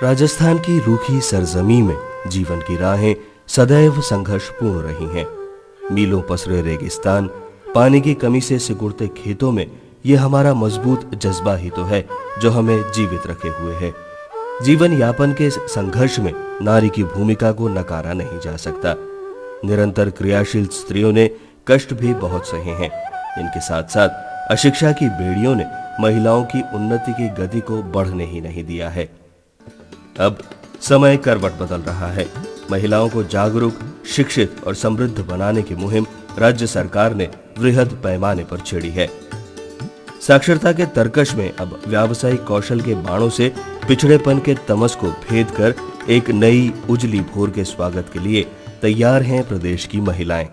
राजस्थान की रूखी सरजमी में जीवन की राहें सदैव संघर्षपूर्ण रही हैं। मीलों पसरे रेगिस्तान, पानी की कमी से सिकुड़ते खेतों में ये हमारा मजबूत जज्बा ही तो है जो हमें जीवित रखे हुए है। जीवन यापन के संघर्ष में नारी की भूमिका को नकारा नहीं जा सकता। निरंतर क्रियाशील स्त्रियों ने कष्ट भी बहुत सहे हैं। इनके साथ साथ अशिक्षा की बेड़ियों ने महिलाओं की उन्नति की गति को बढ़ने ही नहीं दिया है। अब समय करवट बदल रहा है। महिलाओं को जागरूक, शिक्षित और समृद्ध बनाने की मुहिम राज्य सरकार ने वृहद पैमाने पर छेड़ी है। साक्षरता के तरकश में अब व्यावसायिक कौशल के बाणों से पिछड़ेपन के तमस को भेद कर एक नई उजली भोर के स्वागत के लिए तैयार हैं प्रदेश की महिलाएं।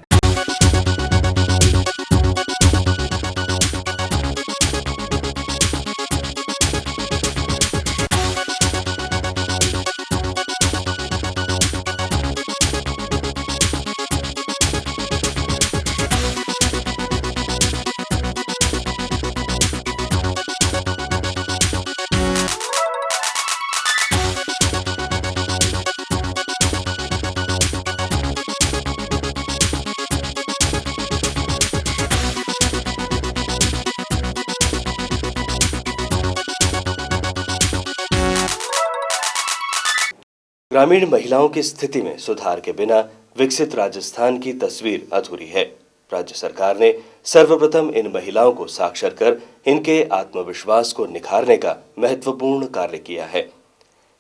ग्रामीण महिलाओं की स्थिति में सुधार के बिना विकसित राजस्थान की तस्वीर अधूरी है। राज्य सरकार ने सर्वप्रथम इन महिलाओं को साक्षर कर इनके आत्मविश्वास को निखारने का महत्वपूर्ण कार्य किया है।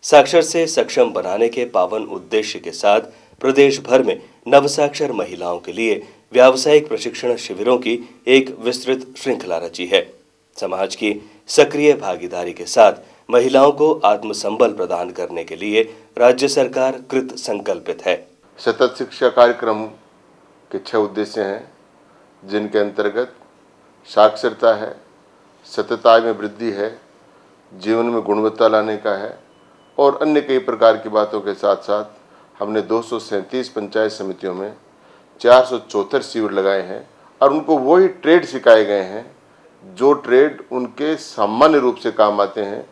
साक्षर से सक्षम बनाने के पावन उद्देश्य के साथ प्रदेश भर में नवसाक्षर महिलाओं के लिए व्यावसायिक प्रशिक्षण शिविरों की एक विस्तृत श्रृंखला रची है। समाज की सक्रिय भागीदारी के साथ महिलाओं को आत्मसंबल प्रदान करने के लिए राज्य सरकार कृत संकल्पित है। सतत शिक्षा कार्यक्रम के 6 उद्देश्य हैं, जिनके अंतर्गत साक्षरता है, सतत आय में वृद्धि है, जीवन में गुणवत्ता लाने का है और अन्य कई प्रकार की बातों के साथ साथ हमने 237 पंचायत समितियों में 474 शिविर लगाए हैं और उनको वही ट्रेड सिखाए गए हैं जो ट्रेड उनके सामान्य रूप से काम आते हैं।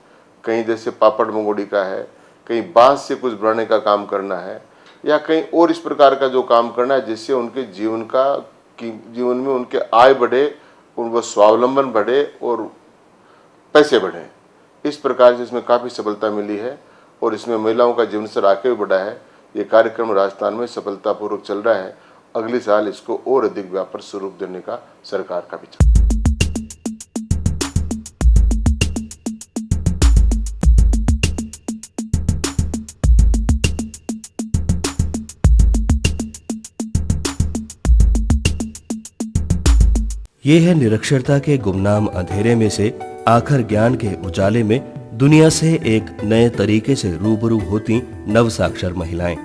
कहीं जैसे पापड़ मंगोड़ी का है, कहीं बांस से कुछ बनाने का काम करना है या कहीं और इस प्रकार का जो काम करना है जिससे उनके जीवन में उनके आय बढ़े, वो स्वावलंबन बढ़े और पैसे बढ़े। इस प्रकार से इसमें काफ़ी सफलता मिली है और इसमें महिलाओं का जीवन स्तर आगे भी बढ़ा है। ये कार्यक्रम राजस्थान में सफलतापूर्वक चल रहा है। अगले साल इसको और अधिक व्यापक स्वरूप देने का सरकार का विचार। ये है निरक्षरता के गुमनाम अंधेरे में से आखिर ज्ञान के उजाले में दुनिया से एक नए तरीके से रूबरू होती नवसाक्षर महिलाएं।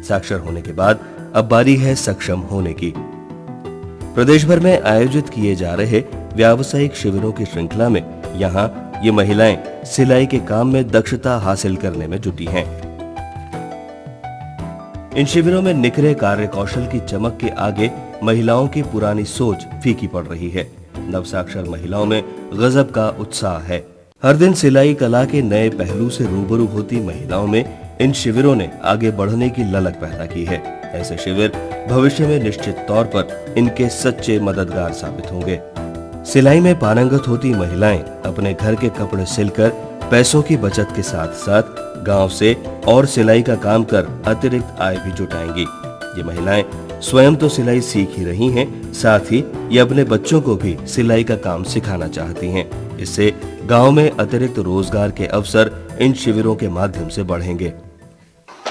साक्षर होने के बाद अब बारी है सक्षम होने की। प्रदेश भर में आयोजित किए जा रहे व्यावसायिक शिविरों की श्रृंखला में यहाँ ये महिलाएं सिलाई के काम में दक्षता हासिल करने में जुटी हैं। इन शिविरों में निखरे कार्य कौशल की चमक के आगे महिलाओं की पुरानी सोच फीकी पड़ रही है। नवसाक्षर महिलाओं में गजब का उत्साह है। हर दिन सिलाई कला के नए पहलू से रूबरू होती महिलाओं में इन शिविरों ने आगे बढ़ने की ललक पैदा की है। ऐसे शिविर भविष्य में निश्चित तौर पर इनके सच्चे मददगार साबित होंगे। सिलाई में पारंगत होती महिलाएं अपने घर के कपड़े सिलकर पैसों की बचत के साथ साथ गांव से और सिलाई का काम कर अतिरिक्त आय भी जुटाएंगी। ये महिलाएं स्वयं तो सिलाई सीख ही रही हैं, साथ ही ये अपने बच्चों को भी सिलाई का काम सिखाना चाहती हैं। इससे गांव में अतिरिक्त रोजगार के अवसर इन शिविरों के माध्यम से बढ़ेंगे।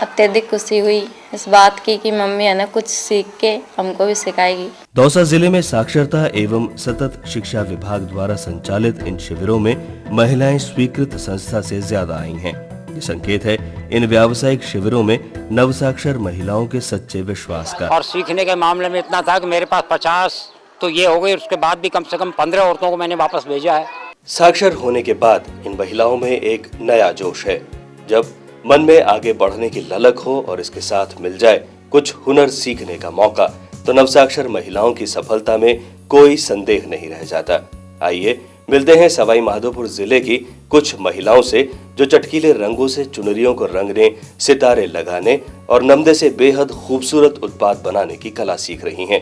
अत्यधिक खुशी हुई इस बात की कि मम्मी है ना कुछ सीख के हमको भी सिखाएगी। दौसा जिले में साक्षरता एवं सतत शिक्षा विभाग द्वारा संचालित इन शिविरों में महिलाएं स्वीकृत संस्था से ज्यादा आई हैं। ये संकेत है इन व्यावसायिक शिविरों में नवसाक्षर महिलाओं के सच्चे विश्वास का। और सीखने के मामले में इतना था कि मेरे पास 50 तो ये हो गई, उसके बाद भी कम से कम 15 औरतों को मैंने वापस भेजा है। साक्षर होने के बाद इन महिलाओं में एक नया जोश है। जब मन में आगे बढ़ने की ललक हो और इसके साथ मिल जाए कुछ हुनर सीखने का मौका, तो नवसाक्षर महिलाओं की सफलता में कोई संदेह नहीं रह जाता। आइए मिलते हैं सवाई माधोपुर जिले की कुछ महिलाओं से जो चटकीले रंगों से चुनरियों को रंगने, सितारे लगाने और नमदे से बेहद खूबसूरत उत्पाद बनाने की कला सीख रही हैं।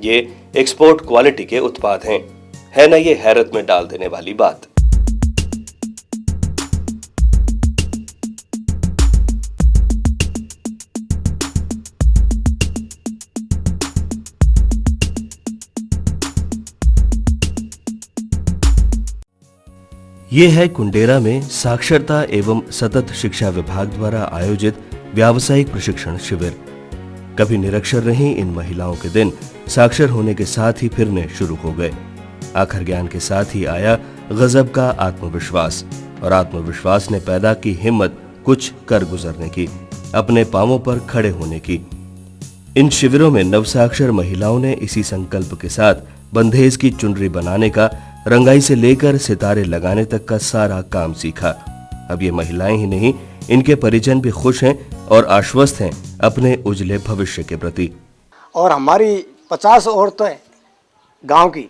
ये एक्सपोर्ट क्वालिटी के उत्पाद हैं। है ना ये हैरत में डाल देने वाली बात। ये है कुंडेरा में साक्षरता एवं सतत शिक्षा विभाग द्वारा आयोजित व्यावसायिक प्रशिक्षण शिविर। कभी निरक्षर रही इन महिलाओं के दिन साक्षर होने के साथ ही फिरने शुरू हो गए। आखिर ज्ञान के साथ ही आया गजब का आत्मविश्वास, और आत्मविश्वास ने पैदा की हिम्मत कुछ कर गुजरने की, अपने पांवों पर खड़े होने की। इन शिविरों में नवसाक्षर महिलाओं ने इसी संकल्प के साथ बंधेज की चुनरी बनाने का, रंगाई से लेकर सितारे लगाने तक का सारा काम सीखा। अब ये महिलाएं ही नहीं, इनके परिजन भी खुश हैं और आश्वस्त हैं अपने उज्जवल भविष्य के प्रति। और हमारी 50 औरतें गांव की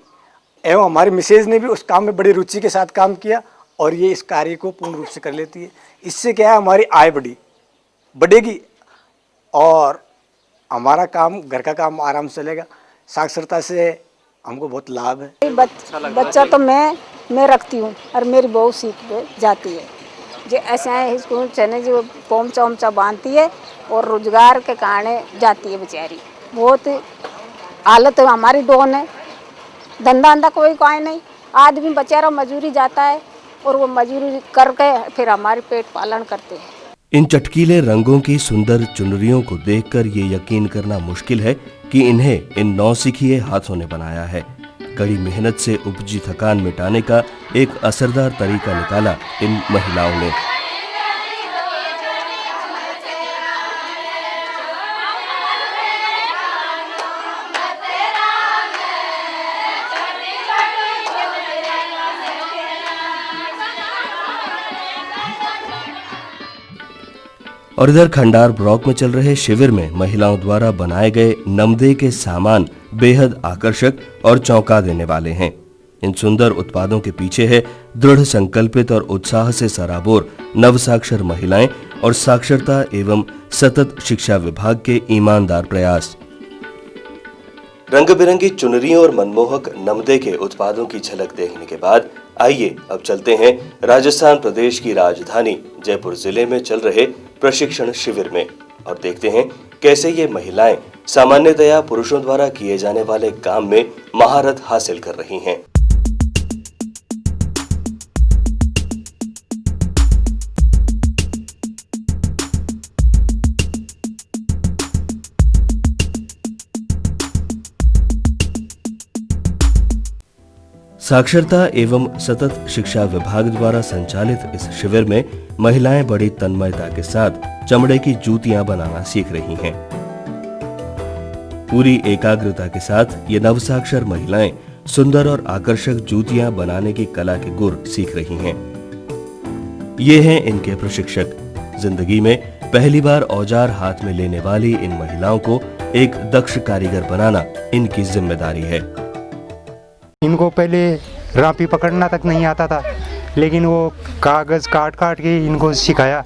एवं हमारी मिसेज ने भी उस काम में बड़ी रुचि के साथ काम किया और ये इस कार्य को पूर्ण रूप से कर लेती है। इससे क्या है, हमारी आय बढ़ेगी और हमारा काम, घर का काम आराम से चलेगा। साक्षरता से हमको बहुत लाभ है। बच्चा तो मैं रखती हूँ और मेरी बहू सीख जाती है। जो ऐसे हैं इसको चने जो पोमचा ओमचा बांधती है और रोजगार के कारण जाती है बेचारी। बहुत हालत हमारी डोन है, धंधा अंधा कोई नहीं। आदमी बेचारा मजूरी जाता है और वो मजूरी करके फिर हमारे पेट पालन करते हैं। इन चटकीले रंगों की सुंदर चुनरियों को देखकर ये यकीन करना मुश्किल है कि इन्हें इन नौसिखिए हाथों ने बनाया है। कड़ी मेहनत से उपजी थकान मिटाने का एक असरदार तरीका निकाला इन महिलाओं ने। और इधर खंडार ब्लॉक में चल रहे शिविर में महिलाओं द्वारा बनाए गए नमदे के सामान बेहद आकर्षक और चौंका देने वाले हैं। इन सुंदर उत्पादों के पीछे है दृढ़ संकल्पित और उत्साह से सराबोर नवसाक्षर महिलाएं और साक्षरता एवं सतत शिक्षा विभाग के ईमानदार प्रयास। रंग बिरंगी चुनरियों और मनमोहक नमदे के उत्पादों की झलक देखने के बाद आइए अब चलते हैं राजस्थान प्रदेश की राजधानी जयपुर जिले में चल रहे प्रशिक्षण शिविर में और देखते हैं कैसे ये महिलाएं सामान्यतया पुरुषों द्वारा किए जाने वाले काम में महारत हासिल कर रही हैं। साक्षरता एवं सतत शिक्षा विभाग द्वारा संचालित इस शिविर में महिलाएं बड़ी तन्मयता के साथ चमड़े की जूतियां बनाना सीख रही हैं। पूरी एकाग्रता के साथ ये नवसाक्षर महिलाएं सुंदर और आकर्षक जूतियां बनाने की कला के गुर सीख रही हैं। ये हैं इनके प्रशिक्षक। जिंदगी में पहली बार औजार हाथ में लेने वाली इन महिलाओं को एक दक्ष कारीगर बनाना इनकी जिम्मेदारी है। इनको पहले रापी पकड़ना तक नहीं आता था, लेकिन वो कागज काट काट के इनको सिखाया।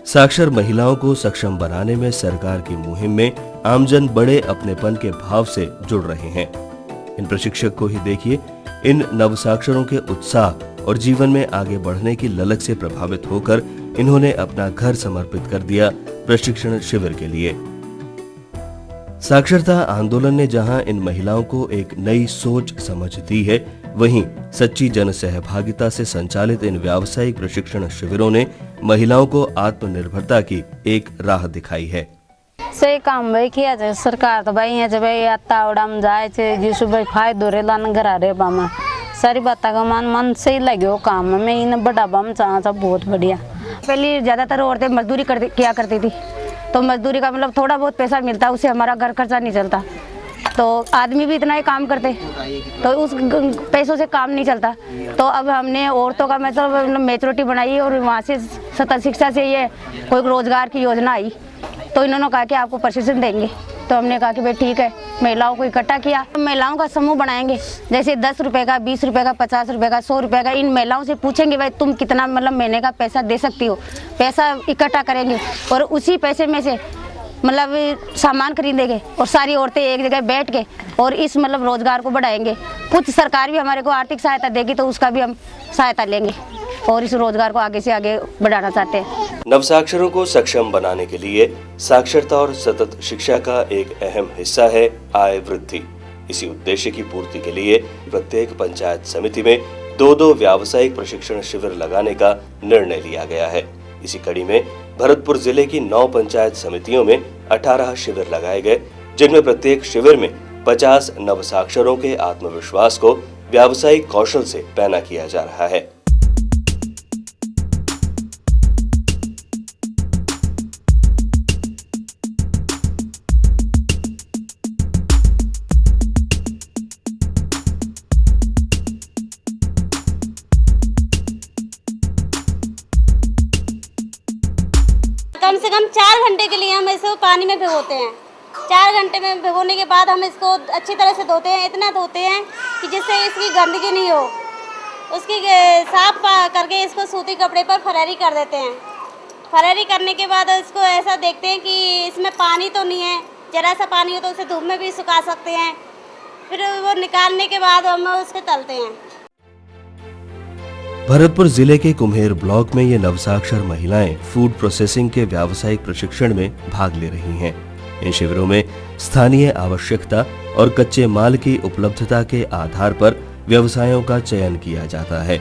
साक्षर महिलाओं को सक्षम बनाने में सरकार की मुहिम में आमजन बड़े अपनेपन के भाव से जुड़ रहे हैं। इन प्रशिक्षक को ही देखिए, इन नवसाक्षरों के उत्साह और जीवन में आगे बढ़ने की ललक से प्रभावित होकर इन्होंने अपना घर समर्पित कर दिया प्रशिक्षण शिविर के लिए। साक्षरता आंदोलन ने जहां इन महिलाओं को एक नई सोच समझ दी है, वहीं सच्ची जन सहभागिता से संचालित इन व्यावसायिक प्रशिक्षण शिविरों ने महिलाओं को आत्मनिर्भरता की एक राह दिखाई है। सही काम भाई किया जाए। सरकार तो भाई जब आता उड़ाम जाए जिसु भाई फायदो रे लान घर रे बामा सारी बात का मन सही लगे काम में इन बड़ा बम चाह बहुत बढ़िया। पहले ज्यादातर औरतें मजदूरी किया करती थी, तो मजदूरी का मतलब थोड़ा बहुत पैसा मिलता, उससे हमारा घर खर्चा नहीं चलता। तो आदमी भी इतना ही काम करते, तो उस पैसों से काम नहीं चलता। तो अब हमने औरतों का मतलब मेचोरिटी बनाई और वहाँ से सतत शिक्षा से ये कोई रोजगार की योजना आई, तो इन्होंने कहा कि आपको प्रशिक्षण देंगे। तो हमने कहा कि भाई ठीक है, महिलाओं को इकट्ठा किया, महिलाओं का समूह बनाएंगे, जैसे 10 रुपए का, 20 रुपए का, 50 रुपए का, 100 रुपए का। इन महिलाओं से पूछेंगे भाई तुम कितना मतलब महीने का पैसा दे सकती हो, पैसा इकट्ठा करेंगे और उसी पैसे में से मतलब सामान खरीदेंगे और सारी औरतें एक जगह बैठ के और इस मतलब रोजगार को बढ़ाएंगे। कुछ सरकार भी हमारे को आर्थिक सहायता देगी तो उसका भी हम सहायता लेंगे और इस रोजगार को आगे से आगे बढ़ाना चाहते हैं। नवसाक्षरों को सक्षम बनाने के लिए साक्षरता और सतत शिक्षा का एक अहम हिस्सा है आय वृद्धि। इसी उद्देश्य की पूर्ति के लिए प्रत्येक पंचायत समिति में 2-2 व्यावसायिक प्रशिक्षण शिविर लगाने का निर्णय लिया गया है। इसी कड़ी में भरतपुर जिले की 9 पंचायत समितियों में 18 शिविर लगाए गए, जिनमें प्रत्येक शिविर में 50 नवसाक्षरों के आत्मविश्वास को व्यावसायिक कौशल से पैना किया जा रहा है। कम से कम 4 घंटे के लिए हम इसको पानी में भिगोते हैं। 4 घंटे में भिगोने के बाद हम इसको अच्छी तरह से धोते हैं, इतना धोते हैं कि जिससे इसकी गंदगी नहीं हो। उसकी साफ करके इसको सूती कपड़े पर फरारी कर देते हैं। फरारी करने के बाद इसको ऐसा देखते हैं कि इसमें पानी तो नहीं है, जरा सा पानी हो तो उसे धूप में भी सुखा सकते हैं। फिर वो निकालने के बाद हम उसको तलते हैं। भरतपुर जिले के कुम्हेर ब्लॉक में ये नवसाक्षर महिलाएं फूड प्रोसेसिंग के व्यावसायिक प्रशिक्षण में भाग ले रही हैं। इन शिविरों में स्थानीय आवश्यकता और कच्चे माल की उपलब्धता के आधार पर व्यवसायों का चयन किया जाता है।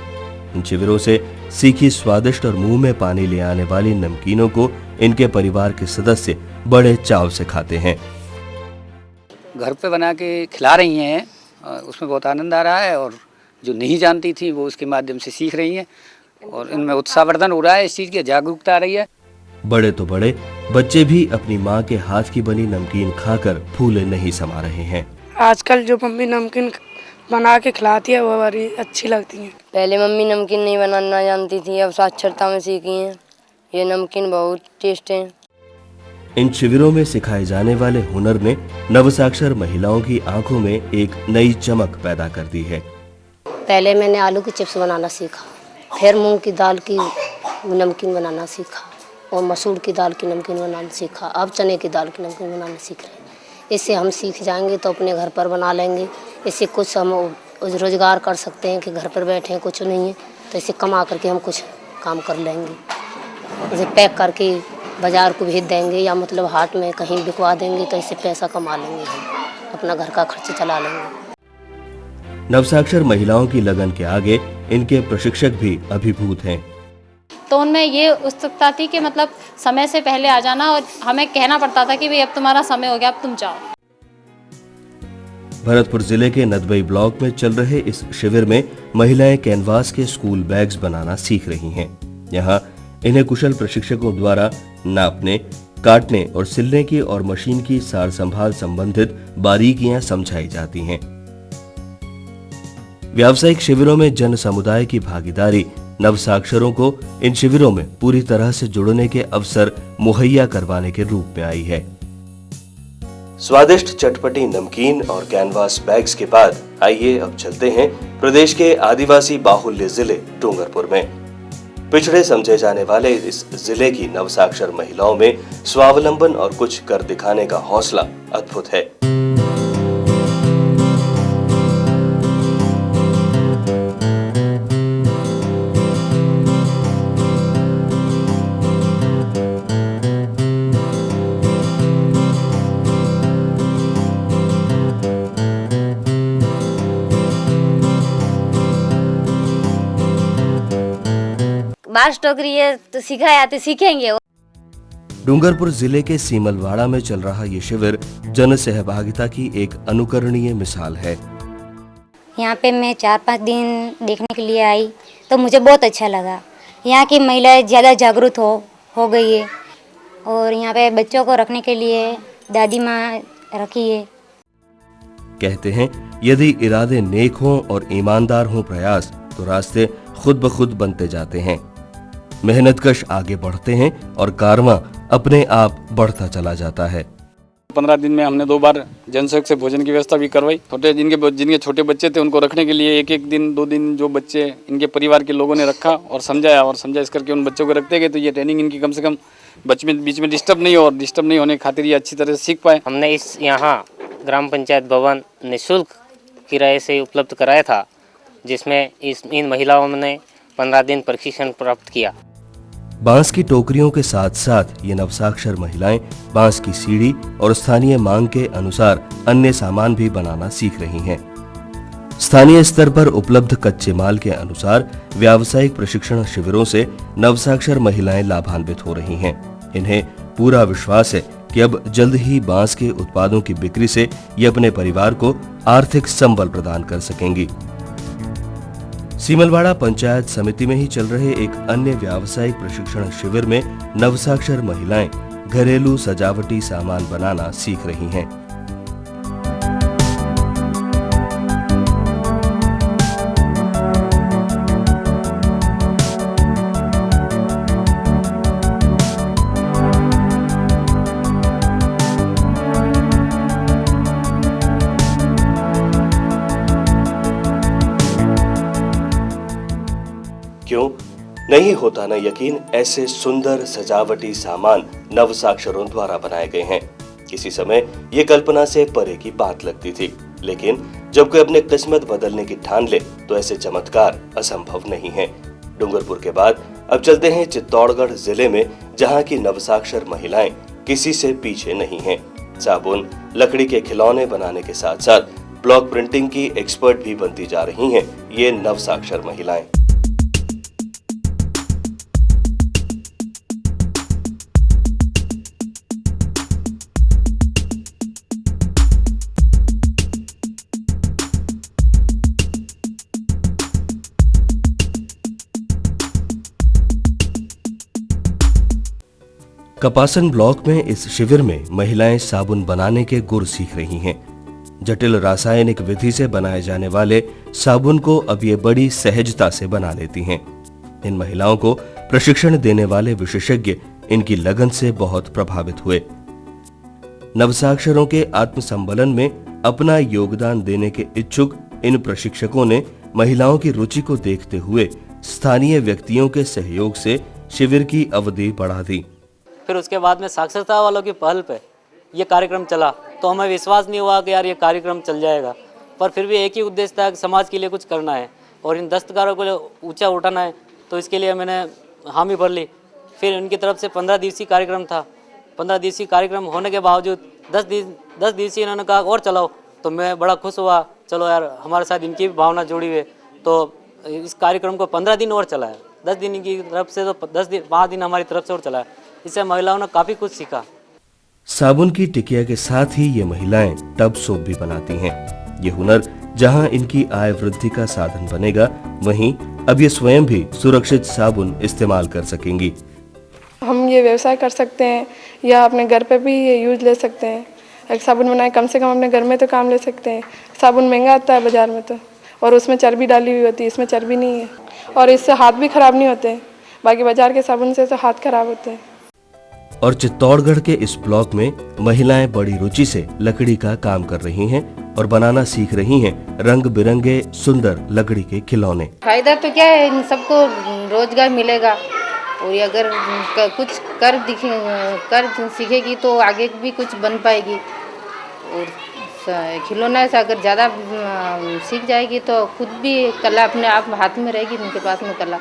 इन शिविरों से सीखी स्वादिष्ट और मुंह में पानी ले आने वाली नमकीनों को इनके परिवार के सदस्य बड़े चाव से खाते हैं। घर पे बना के खिला रही हैं, उसमें बहुत आनंद आ रहा है और जो नहीं जानती थी वो उसके माध्यम से सीख रही हैं और इनमें उत्साहवर्धन हो रहा है, इस चीज़ की जागरूकता आ रही है। बड़े तो बड़े बच्चे भी अपनी माँ के हाथ की बनी नमकीन खाकर फूले नहीं समा रहे हैं। आजकल जो मम्मी नमकीन बना के खिलाती है वो बड़ी अच्छी लगती है। पहले मम्मी नमकीन नहीं बनाना जानती थी, अब साक्षरता में सीखी हैं। ये नमकीन बहुत टेस्ट है। इन शिविरों में सिखाए जाने वाले हुनर ने नवसाक्षर महिलाओं की आंखों में एक नई चमक पैदा कर दी है। पहले मैंने आलू की चिप्स बनाना सीखा, फिर मूंग की दाल की नमकीन बनाना सीखा और मसूर की दाल की नमकीन बनाना सीखा। अब चने की दाल की नमकीन बनाना सीख रहे हैं। इससे हम सीख जाएंगे तो अपने घर पर बना लेंगे। इससे कुछ हम रोजगार कर सकते हैं कि घर पर बैठे हैं, कुछ नहीं है तो इसे कमा करके हम कुछ काम कर लेंगे। इसे पैक करके बाज़ार को भेज देंगे या मतलब हाट में कहीं बिकवा देंगे तो इससे पैसा कमा लेंगे, हम अपना घर का खर्च चला लेंगे। नवसाक्षर महिलाओं की लगन के आगे इनके प्रशिक्षक भी अभिभूत हैं। तो उनमें ये उत्सुकता थी कि मतलब समय से पहले आ जाना और हमें कहना पड़ता था कि भाई अब तुम्हारा समय हो गया, अब तुम जाओ। भरतपुर जिले के नदबई ब्लॉक में चल रहे इस शिविर में महिलाएं कैनवास के स्कूल बैग्स बनाना सीख रही हैं। यहाँ इन्हें कुशल प्रशिक्षकों द्वारा नापने, काटने और सिलने की और मशीन की सार संभाल संबंधित बारीकियां समझाई जाती हैं। व्यावसायिक शिविरों में जन समुदाय की भागीदारी नवसाक्षरों को इन शिविरों में पूरी तरह से जुड़ने के अवसर मुहैया करवाने के रूप में आई है। स्वादिष्ट चटपटी नमकीन और कैनवास बैग्स के बाद आइए अब चलते हैं प्रदेश के आदिवासी बाहुल्य जिले डूंगरपुर में। पिछड़े समझे जाने वाले इस जिले की नवसाक्षर महिलाओं में स्वावलंबन और कुछ कर दिखाने का हौसला अद्भुत है। बास टोकरी है तो सिखाया तो सीखेंगे। डूंगरपुर जिले के सीमलवाड़ा में चल रहा ये शिविर जन सहभागिता की एक अनुकरणीय मिसाल है। यहाँ पे मैं 4-5 दिन देखने के लिए आई तो मुझे बहुत अच्छा लगा। यहाँ की महिलाएं ज़्यादा जागरूक हो गई है और यहाँ पे बच्चों को रखने के लिए दादी माँ रखी है। कहते हैं यदि इरादे नेक हों और ईमानदार हों प्रयास तो रास्ते खुद ब खुद बनते जाते हैं। मेहनतकश आगे बढ़ते हैं और कारवां अपने आप बढ़ता चला जाता है। 15 दिन में हमने 2 बार जनसहयोग से भोजन की व्यवस्था भी करवाई। जिनके छोटे बच्चे थे उनको रखने के लिए एक दिन 2 दिन जो बच्चे इनके परिवार के लोगों ने रखा और समझा इस करके उन बच्चों को रखते गए, तो ये ट्रेनिंग इनकी कम से कम बीच में डिस्टर्ब नहीं हो और डिस्टर्ब नहीं होने की खातिर ये अच्छी तरह से सीख पाए। हमने इस यहाँ ग्राम पंचायत भवन निःशुल्क किराए से उपलब्ध कराया था, जिसमें इन महिलाओं ने 15 दिन प्रशिक्षण प्राप्त किया। बांस की टोकरियों के साथ साथ ये नवसाक्षर महिलाएं बांस की सीढ़ी और स्थानीय मांग के अनुसार अन्य सामान भी बनाना सीख रही हैं। स्थानीय स्तर पर उपलब्ध कच्चे माल के अनुसार व्यावसायिक प्रशिक्षण शिविरों से नवसाक्षर महिलाएं लाभान्वित हो रही हैं। इन्हें पूरा विश्वास है कि अब जल्द ही बांस के उत्पादों की बिक्री से ये अपने परिवार को आर्थिक संबल प्रदान कर सकेंगी। सीमलवाड़ा पंचायत समिति में ही चल रहे एक अन्य व्यावसायिक प्रशिक्षण शिविर में नवसाक्षर महिलाएं घरेलू सजावटी सामान बनाना सीख रही हैं। क्यों नहीं होता न यकीन, ऐसे सुंदर सजावटी सामान नवसाक्षरों द्वारा बनाए गए हैं। किसी समय ये कल्पना से परे की बात लगती थी, लेकिन जब कोई अपने किस्मत बदलने की ठान ले तो ऐसे चमत्कार असंभव नहीं है। डूंगरपुर के बाद अब चलते हैं चित्तौड़गढ़ जिले में, जहां की नवसाक्षर महिलाएं किसी से पीछे नहीं हैं। साबुन, लकड़ी के खिलौने बनाने के साथ साथ ब्लॉक प्रिंटिंग की एक्सपर्ट भी बनती जा रही हैं ये नवसाक्षर महिलाएं। कपासन ब्लॉक में इस शिविर में महिलाएं साबुन बनाने के गुर सीख रही हैं। जटिल रासायनिक विधि से बनाए जाने वाले साबुन को अब ये बड़ी सहजता से बना लेती हैं। इन महिलाओं को प्रशिक्षण देने वाले विशेषज्ञ इनकी लगन से बहुत प्रभावित हुए। नवसाक्षरों के आत्मसंबलन में अपना योगदान देने के इच्छुक इन प्रशिक्षकों ने महिलाओं की रुचि को देखते हुए स्थानीय व्यक्तियों के सहयोग से शिविर की अवधि बढ़ा दी। फिर उसके बाद में साक्षरता वालों की पहल पे ये कार्यक्रम चला, तो हमें विश्वास नहीं हुआ कि यार ये कार्यक्रम चल जाएगा, पर फिर भी एक ही उद्देश्य था कि समाज के लिए कुछ करना है और इन दस्तकारों को ऊंचा उठाना है, तो इसके लिए मैंने हामी भर ली। फिर उनकी तरफ से 15 दिवसीय कार्यक्रम था। 15 दिवसीय कार्यक्रम होने के बावजूद 10 दिवसीय इन्होंने कहा और चलाओ, तो मैं बड़ा खुश हुआ। चलो यार, हमारे साथ इनकी भी भावना जुड़ी हुई है, तो इस कार्यक्रम को 15 दिन और चलाया। 10 दिन की तरफ से तो 5 दिन हमारी तरफ से और चलाया। इससे महिलाओं ने काफी कुछ सीखा। साबुन की टिकिया के साथ ही ये महिलाएं टब सोप भी बनाती हैं। ये हुनर जहां इनकी आय वृद्धि का साधन बनेगा, वहीं अब ये स्वयं भी सुरक्षित साबुन इस्तेमाल कर सकेंगी। हम ये व्यवसाय कर सकते हैं या अपने घर पे भी ये यूज ले सकते हैं। एक साबुन बनाए, कम से कम अपने घर में तो काम ले सकते हैं। साबुन महंगा आता है बाजार में तो, और उसमें चर्बी डाली हुई होती है, इसमें चर्बी नहीं है, और इससे हाथ भी खराब नहीं होते। बाकी बाजार के साबुन से तो हाथ खराब होते हैं। और चित्तौड़गढ़ के इस ब्लॉक में महिलाएं बड़ी रुचि से लकड़ी का काम कर रही हैं और बनाना सीख रही हैं रंग बिरंगे सुंदर लकड़ी के खिलौने। फायदा तो क्या है, इन सबको रोजगार मिलेगा, और ये अगर कुछ कर सीखेगी तो आगे भी कुछ बन पाएगी। और खिलौना से अगर ज़्यादा सीख जाएगी तो खुद भी कला अपने आप हाथ में रहेगी, उनके पास में कला।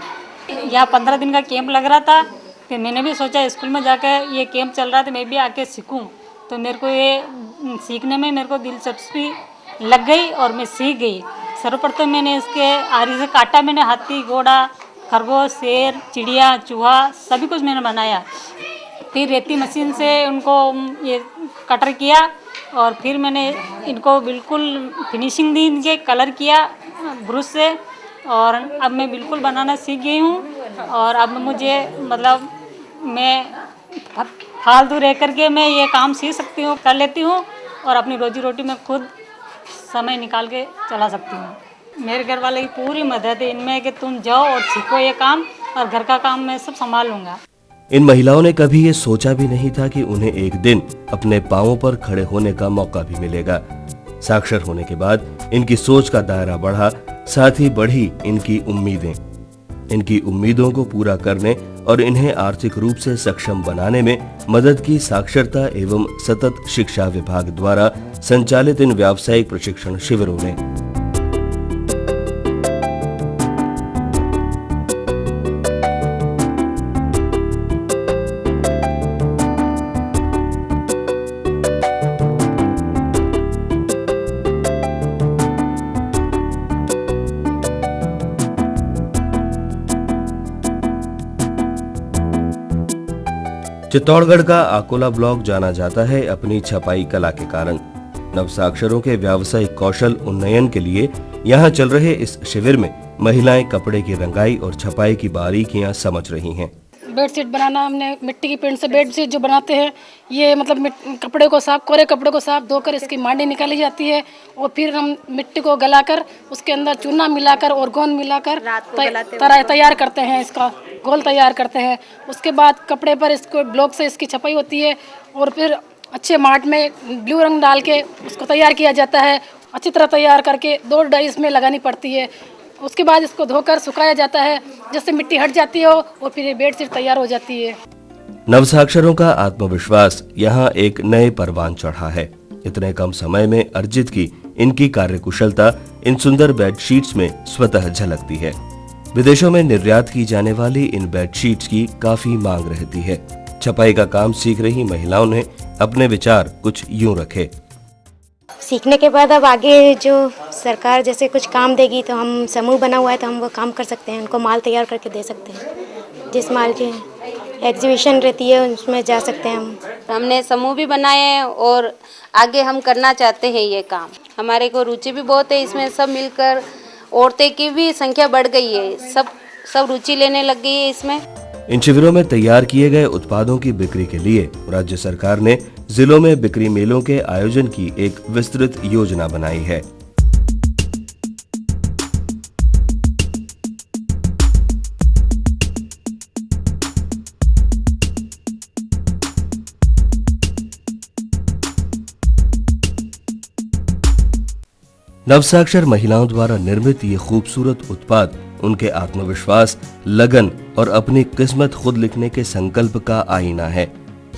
यहाँ 15 दिन का कैंप लग रहा था, फिर मैंने भी सोचा स्कूल में जाकर ये कैंप चल रहा था, मैं भी आके सीखूं। तो मेरे को ये सीखने में मेरे को दिलचस्पी लग गई और मैं सीख गई। सर्वप्रथम मैंने इसके आरी से काटा, मैंने हाथी, घोड़ा, खरगोश, शेर, चिड़िया, चूहा सभी कुछ मैंने बनाया। फिर रेती मशीन से उनको ये कटर किया और फिर मैंने इनको बिल्कुल फिनिशिंग दी, इनके कलर किया ब्रश से, और अब मैं बिल्कुल बनाना सीख गई हूँ। और अब मुझे मतलब मैं फालतू रह करके मैं ये काम सीख सकती हूँ, कर लेती हूँ, और अपनी रोजी रोटी में खुद समय निकाल के चला सकती हूँ। मेरे घर वाले की पूरी मदद है इनमें कि तुम जाओ और सीखो ये काम, और घर का काम मैं सब संभाल लूँगा। इन महिलाओं ने कभी ये सोचा भी नहीं था कि उन्हें एक दिन अपने पांवों पर खड़े होने का मौका भी मिलेगा। साक्षर होने के बाद इनकी सोच का दायरा बढ़ा, साथ ही बढ़ी इनकी उम्मीदें। इनकी उम्मीदों को पूरा करने और इन्हें आर्थिक रूप से सक्षम बनाने में मदद की साक्षरता एवं सतत शिक्षा विभाग द्वारा संचालित इन व्यावसायिक प्रशिक्षण शिविरों ने। चित्तौड़गढ़ का आकोला ब्लॉक जाना जाता है अपनी छपाई कला के कारण। नवसाक्षरों के व्यावसायिक कौशल उन्नयन के लिए यहाँ चल रहे इस शिविर में महिलाएं कपड़े की रंगाई और छपाई की बारीकियां समझ रही हैं। बेडशीट बनाना, हमने मिट्टी की पेंट से बेडशीट जो बनाते हैं, ये मतलब कपड़े को साफ, कोरे कपड़े को साफ धोकर इसकी मांडी निकाली जाती है और फिर हम मिट्टी को गलाकर उसके अंदर चूना मिलाकर और गोंद मिलाकर तैयार करते हैं। इसका घोल तैयार करते हैं। उसके बाद कपड़े पर इसको ब्लॉक से इसकी छपाई होती है और फिर अच्छे मार्ट में ब्लू रंग डाल के उसको तैयार किया जाता है। अच्छी तरह तैयार करके 2 डाई इसमें लगानी पड़ती है। उसके बाद इसको धोकर सुखाया जाता है, जिससे मिट्टी हट जाती है और फिर ये बेडशीट तैयार हो जाती है। नवसाक्षरों का आत्मविश्वास यहाँ एक नए परवान चढ़ा है। इतने कम समय में अर्जित की इनकी कार्यकुशलता इन सुंदर बेडशीट्स में स्वतः झलकती है। विदेशों में निर्यात की जाने वाली इन बेडशीट्स की काफी मांग रहती है। छपाई का काम सीख रही महिलाओं ने अपने विचार कुछ यूं रखे। सीखने के बाद अब आगे जो सरकार जैसे कुछ काम देगी तो हम समूह बना हुआ है तो हम वो काम कर सकते हैं, उनको माल तैयार करके दे सकते हैं। जिस माल की एग्जीबिशन रहती है उसमें जा सकते हैं हम। हमने समूह भी बनाए हैं और आगे हम करना चाहते हैं ये काम। हमारे को रुचि भी बहुत है इसमें, सब मिलकर औरतें की भी संख्या बढ़ गई है, सब रुचि लेने लग गई है इसमें। इन शिविरों में तैयार किए गए उत्पादों की बिक्री के लिए राज्य सरकार ने जिलों में बिक्री मेलों के आयोजन की एक विस्तृत योजना बनाई है। नवसाक्षर महिलाओं द्वारा निर्मित ये खूबसूरत उत्पाद उनके आत्मविश्वास, लगन और अपनी किस्मत खुद लिखने के संकल्प का आईना है।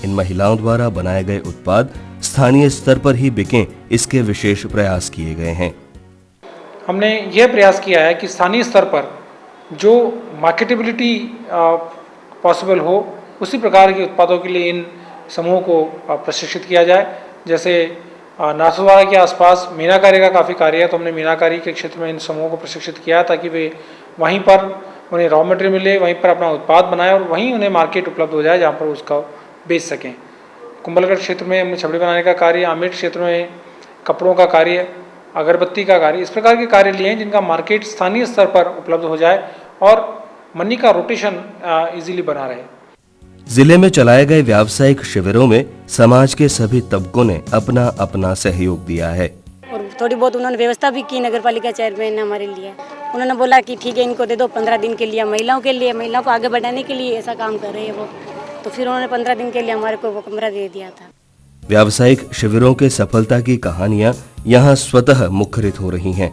इन महिलाओं द्वारा बनाए गए उत्पाद स्थानीय स्तर पर ही बिकें, इसके विशेष प्रयास किए गए हैं। हमने यह प्रयास किया है कि स्थानीय स्तर पर जो मार्केटेबिलिटी पॉसिबल हो, उसी प्रकार के उत्पादों के लिए इन समूहों को प्रशिक्षित किया जाए। जैसे नाथद्वारा के आसपास मीनाकारी का काफ़ी कार्य है, तो हमने मीनाकारी के क्षेत्र में इन समूहों को प्रशिक्षित किया ताकि वे वहीं पर उन्हें रॉ मटेरियल मिले, वहीं पर अपना उत्पाद बनाए और वहीं उन्हें मार्केट उपलब्ध हो जाए जहाँ पर उसका बेच सकें। कुंभलगढ़ क्षेत्र में हमने छबड़ी बनाने का कार्य, आमेर क्षेत्र में कपड़ों का कार्य, अगरबत्ती का कार्य, इस प्रकार के कार्य लिए हैं जिनका मार्केट स्थानीय स्तर पर उपलब्ध हो जाए और मनी का रोटेशन इजीली बना रहे। जिले में चलाए गए व्यावसायिक शिविरों में समाज के सभी तबकों ने अपना अपना सहयोग दिया है और थोड़ी बहुत उन्होंने व्यवस्था भी की। नगर पालिका चेयरमैन ने हमारे लिए उन्होंने बोला कि ठीक है इनको दे दो 15 दिन के लिए, महिलाओं के लिए, महिलाओं को आगे बढ़ाने के लिए ऐसा काम कर रहे हैं वो। तो फिर उन्होंने 15 दिन के लिए हमारे को वो कमरा दे दिया था। व्यावसायिक शिविरों के सफलता की कहानियां यहाँ स्वतः मुखरित हो रही हैं।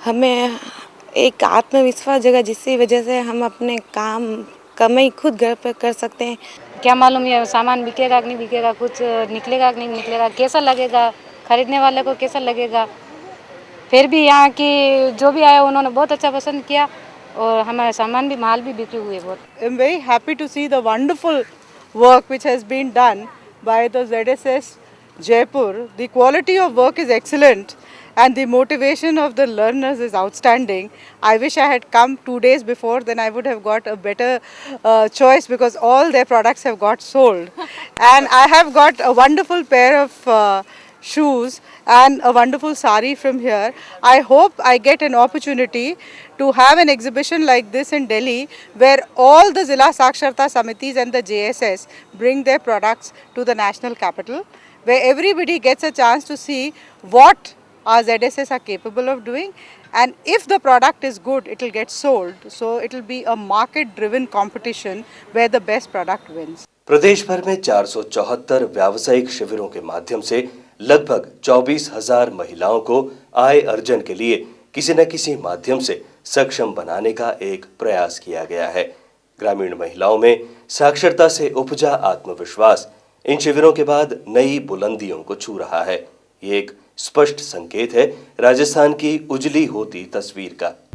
हमें एक आत्मविश्वास जगह जिसकी वजह से हम अपने काम कमाई खुद घर पर कर सकते हैं। क्या मालूम ये सामान बिकेगा कि नहीं बिकेगा, कुछ निकलेगा कि नहीं निकलेगा, कैसा लगेगा, खरीदने वाले को कैसा लगेगा। फिर भी यहाँ की जो भी आया उन्होंने बहुत अच्छा पसंद किया और हमारे सामान भी, माल भी बिक्री हुए बहुत। I am very happy to see the wonderful work which has been done by the ZSS Jaipur. The quality of work is excellent and the motivation of the learners is outstanding. I wish I had come 2 days before, then I would have got a better choice because all their products have got sold. And I have got a wonderful pair of shoes and a wonderful sari from here. I hope I get an opportunity to have an exhibition like this in Delhi where all the Zilla Saksharta Samitis and the JSS bring their products to the national capital, where everybody gets a chance to see what our ZSS are capable of doing. And if the product is good, it will get sold. So it will be a market-driven competition where the best product wins. प्रदेश भर में 474 व्यावसायिक शिविरों के माध्यम से लगभग 24,000 महिलाओं को आय अर्जन के लिए किसी न किसी माध्यम से सक्षम बनाने का एक प्रयास किया गया है। ग्रामीण महिलाओं में साक्षरता से उपजा आत्मविश्वास इन शिविरों के बाद नई बुलंदियों को छू रहा है। ये एक स्पष्ट संकेत है राजस्थान की उजली होती तस्वीर का।